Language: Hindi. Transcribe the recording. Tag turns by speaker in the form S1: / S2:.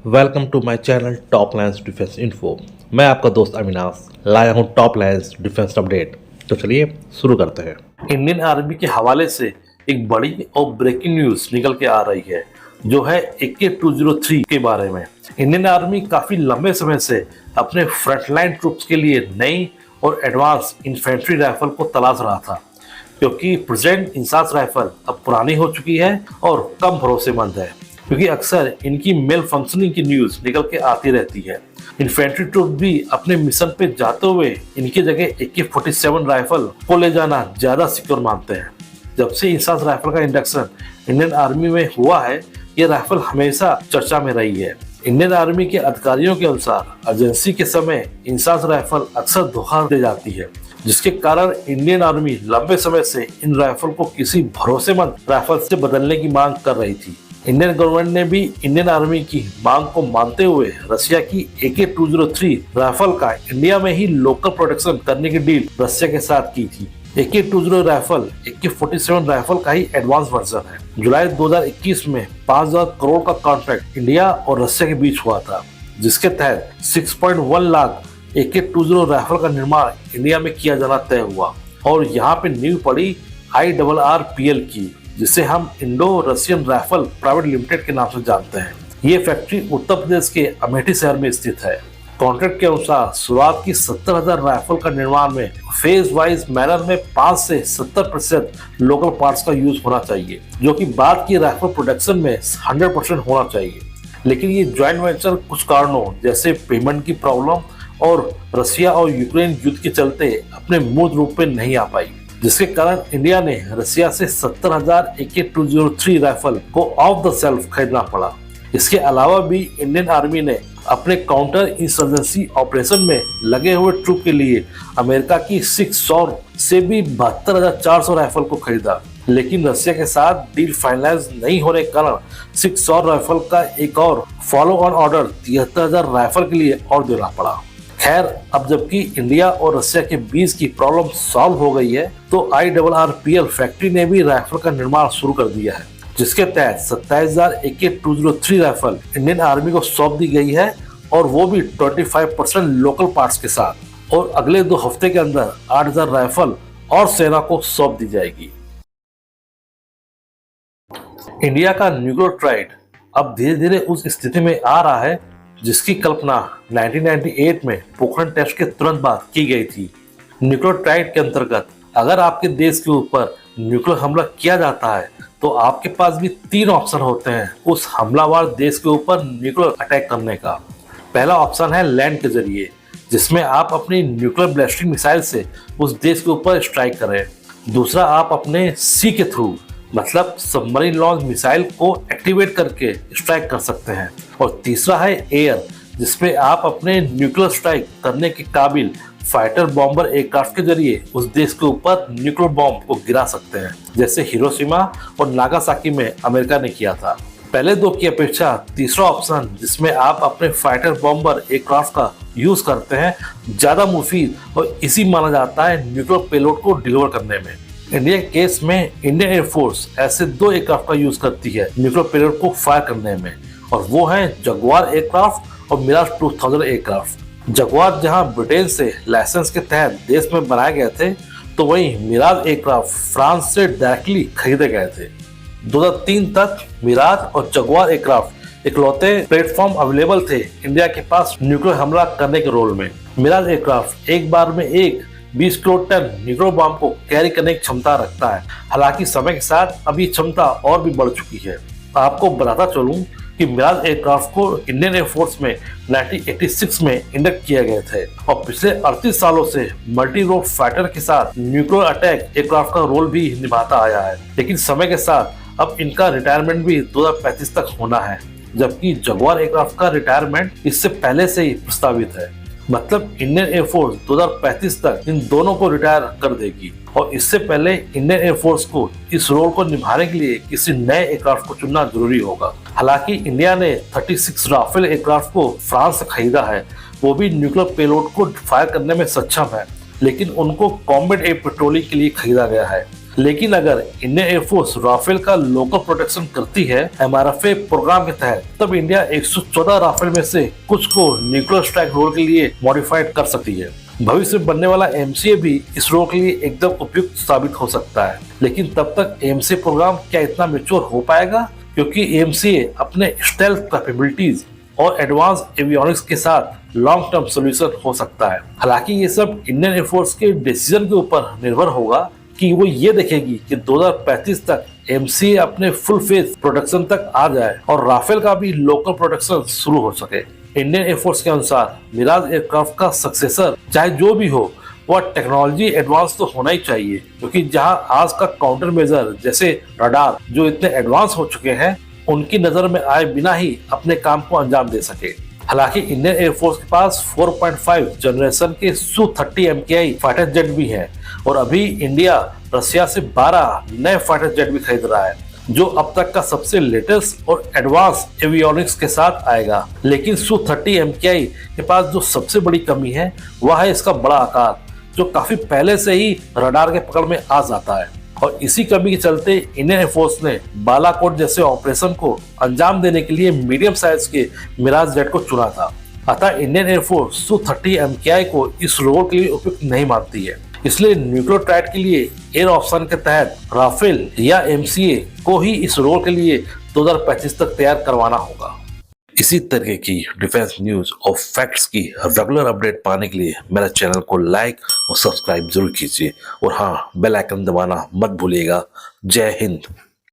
S1: Welcome to my channel top lines defence info. मैं आपका दोस्त अविनाश लाया हूं टॉप लाइन्स डिफेंस अपडेट। तो चलिए शुरू करते हैं। इंडियन आर्मी के हवाले से एक बड़ी और ब्रेकिंग न्यूज निकल के आ रही है, जो है AK-203 के बारे में। इंडियन आर्मी काफी लंबे समय से अपने फ्रंटलाइन ट्रूप्स के लिए नई और एडवांस इन्फेंट्री राइफल को तलाश रहा था, क्योंकि प्रेजेंट इंसास राइफल अब पुरानी हो चुकी है और कम भरोसेमंद है, क्योंकि अक्सर इनकी मेल फंक्शनिंग की न्यूज निकल के आती रहती है। इन्फेंट्री ट्रूप भी अपने मिशन पे जाते हुए इनकी जगह AK-47 राइफल को ले जाना ज्यादा सिक्योर मानते हैं। जब से इंसास राइफल का इंडक्शन इंडियन आर्मी में हुआ है, ये राइफल हमेशा चर्चा में रही है। इंडियन आर्मी के अधिकारियों के अनुसार एजेंसी के समय इंसास राइफल अक्सर धोखा दे जाती है, जिसके कारण इंडियन आर्मी लंबे समय से इन राइफल को किसी भरोसेमंद राइफल से बदलने की मांग कर रही थी। इंडियन गवर्नमेंट ने भी इंडियन आर्मी की मांग को मानते हुए रशिया की AK-203 राइफल का इंडिया में ही लोकल प्रोडक्शन करने की डील रशिया के साथ की थी। AK-203 राइफल AK-47 राइफल का ही एडवांस वर्जन है। जुलाई 2021 में 5,000 करोड़ का कॉन्ट्रैक्ट इंडिया और रशिया के बीच हुआ था, जिसके तहत 6.1 लाख AK-203 राइफल का निर्माण इंडिया में किया जाना तय हुआ। और यहाँ पे नींव पड़ी IRRPL की, जिसे हम Indo Russian rifle private limited के नाम से जानते हैं। ये फैक्ट्री उत्तर प्रदेश के अमेठी शहर में स्थित है। कॉन्ट्रैक्ट के अनुसार शुरुआत की 70,000 राइफल का निर्माण में फेज वाइज मैनर में 5 से 70% लोकल पार्ट्स का यूज होना चाहिए, जो कि बाद की राइफल प्रोडक्शन में 100% होना चाहिए। लेकिन ये ज्वाइंट वेंचर कुछ कारणों जैसे पेमेंट की प्रॉब्लम और रशिया और यूक्रेन युद्ध के चलते अपने मूल रूप में नहीं आ पाई, जिसके कारण इंडिया ने रशिया से 70,000 AK-203 राइफल को ऑफ द सेल्फ खरीदना पड़ा। इसके अलावा भी इंडियन आर्मी ने अपने काउंटर इंसर्जेंसी ऑपरेशन में लगे हुए ट्रूप के लिए अमेरिका की 600 से भी 72,400 राइफल को खरीदा। लेकिन रशिया के साथ डील फाइनलाइज नहीं होने के कारण 600 राइफल का एक और फॉलो ऑन ऑर्डर 73,000 राइफल के लिए और देना पड़ा। खैर, अब जबकि इंडिया और रशिया के बीच की प्रॉब्लम सॉल्व हो गई है, तो IRRPL फैक्ट्री ने भी राइफल का निर्माण शुरू कर दिया है, जिसके तहत 27,000 AK-203 राइफल इंडियन आर्मी को सौंप दी गई है, और वो भी 25% लोकल पार्ट्स के साथ। और अगले 2 हफ्ते के अंदर 8,000 राइफल और सेना को सौंप दी जाएगी। इंडिया का न्यूक्लियर ट्राइड अब धीरे धीरे उस स्थिति में आ रहा है जिसकी कल्पना 1998 में पोखरण टेस्ट के तुरंत बाद की गई थी। न्यूक्लियर ट्राइड के अंतर्गत अगर आपके देश के ऊपर न्यूक्लियर हमला किया जाता है, तो आपके पास भी 3 ऑप्शन होते हैं उस हमलावर देश के ऊपर न्यूक्लियर अटैक करने का। पहला ऑप्शन है लैंड के जरिए, जिसमें आप अपनी न्यूक्लियर ब्लास्टिंग मिसाइल से उस देश के ऊपर स्ट्राइक करें। दूसरा, आप अपने सी के थ्रू, मतलब सबमरीन लॉन्च मिसाइल को एक्टिवेट करके स्ट्राइक कर सकते हैं। और तीसरा है एयर, जिसमें आप अपने न्यूक्लियर स्ट्राइक करने के काबिल फाइटर बॉम्बर एयरक्राफ्ट के जरिए उस देश के ऊपर न्यूक्लियर बॉम्ब को गिरा सकते हैं, जैसे हिरोशिमा और नागासाकी में अमेरिका ने किया था। पहले 2 की अपेक्षा तीसरा ऑप्शन, जिसमें आप अपने फाइटर बॉम्बर एयरक्राफ्ट का यूज करते हैं, ज्यादा मुफीद और इसी माना जाता है न्यूक्लियर पेलोड को डिलीवर करने में। इंडिया के केस में इंडियन एयरफोर्स ऐसे 2 एयरक्राफ्ट का यूज करती है न्यूक्लियर पेलोड को फायर करने में, और वो हैं जगुआर एयरक्राफ्ट और मिराज 2000 एयरक्राफ्ट। जगुआर जहां ब्रिटेन से लाइसेंस के तहत देश में बनाए गए थे, तो वहीं मिराज एयरक्राफ्ट फ्रांस से डायरेक्टली खरीदे गए थे। 2003 तक मिराज और जगुआर एयरक्राफ्ट इकलौते प्लेटफॉर्म अवेलेबल थे इंडिया के पास न्यूक्लियर हमला करने के रोल में। मिराज एयरक्राफ्ट एक बार में 20 किलो टन न्यूक्लियर बम को कैरी करने की क्षमता रखता है। हालांकि समय के साथ अब ये क्षमता और भी बढ़ चुकी है। आपको बताता चलूं कि मिराज एयरक्राफ्ट को इंडियन एयरफोर्स में 1986 में इंडक्ट किया गए थे, और पिछले 38 सालों से मल्टी रोड फाइटर के साथ न्यूक्लियर अटैक एयरक्राफ्ट का रोल भी निभाता आया है। लेकिन समय के साथ अब इनका रिटायरमेंट भी 2035 तक होना है, जबकि जगुआर एयरक्राफ्ट का रिटायरमेंट इससे पहले से ही प्रस्तावित है। मतलब इंडियन एयरफोर्स 2035 तक इन दोनों को रिटायर कर देगी, और इससे पहले इंडियन एयरफोर्स को इस रोल को निभाने के लिए किसी नए एयरक्राफ्ट को चुनना जरूरी होगा। हालांकि इंडिया ने 36 राफेल एयरक्राफ्ट को फ्रांस से खरीदा है, वो भी न्यूक्लियर पेलोड को फायर करने में सक्षम है, लेकिन उनको कॉम्बैट एयर पेट्रोलिंग के लिए खरीदा गया है। लेकिन अगर इंडियन एयरफोर्स राफेल का लोकल प्रोटेक्शन करती है MRFA प्रोग्राम के तहत, तब इंडिया 114 राफेल में से कुछ को न्यूक्लियर स्ट्राइक रोल के लिए मॉडिफाइड कर सकती है। भविष्य में बनने वाला MCA भी इस रोल के लिए एकदम उपयुक्त साबित हो सकता है, लेकिन तब तक MCA प्रोग्राम क्या इतना मैच्योर हो पाएगा, क्योंकि MCA अपने स्टेल्थ कैपेबिलिटीज और एडवांस एवियोनिक्स के साथ लॉन्ग टर्म सॉल्यूशन हो सकता है। हालांकि ये सब इंडियन एयरफोर्स के डिसीजन के ऊपर निर्भर होगा कि वो ये देखेगी कि 2035 तक MCA अपने फुल फेज प्रोडक्शन तक आ जाए और राफेल का भी लोकल प्रोडक्शन शुरू हो सके। इंडियन एयरफोर्स के अनुसार मिराज एयरक्राफ्ट का सक्सेसर चाहे जो भी हो, वह टेक्नोलॉजी एडवांस तो होना ही चाहिए, क्योंकि जहां आज का काउंटर मेजर जैसे रडार जो इतने एडवांस हो चुके हैं, उनकी नजर में आए बिना ही अपने काम को अंजाम दे सके। हालांकि इंडियन एयरफोर्स के पास 4.5 जनरेशन के Su-30 MKI फाइटर जेट भी हैं और अभी इंडिया रशिया से 12 नए फाइटर जेट भी खरीद रहा है, जो अब तक का सबसे लेटेस्ट और एडवांस एवियोनिक्स के साथ आएगा। लेकिन Su-30 MKI के पास जो सबसे बड़ी कमी है वह है इसका बड़ा आकार, जो काफी पहले से ही रडार के पकड़ में आ जाता है, और इसी कमी के चलते इंडियन एयरफोर्स ने बालाकोट जैसे ऑपरेशन को अंजाम देने के लिए मीडियम साइज के मिराज जेट को चुना था। अतः इंडियन एयरफोर्स Su-30 MKI को इस रोल के लिए उपयुक्त नहीं मानती है, इसलिए न्यूक्लियर ट्राइड के लिए एयर ऑप्शन के तहत राफेल या MCA को ही इस रोल के लिए 2035 तक तैयार करवाना होगा। इसी तरह की डिफेंस न्यूज और फैक्ट्स की रेगुलर अपडेट पाने के लिए मेरे चैनल को लाइक और सब्सक्राइब जरूर कीजिए, और हाँ, बेल आइकन दबाना मत भूलिएगा। जय हिंद।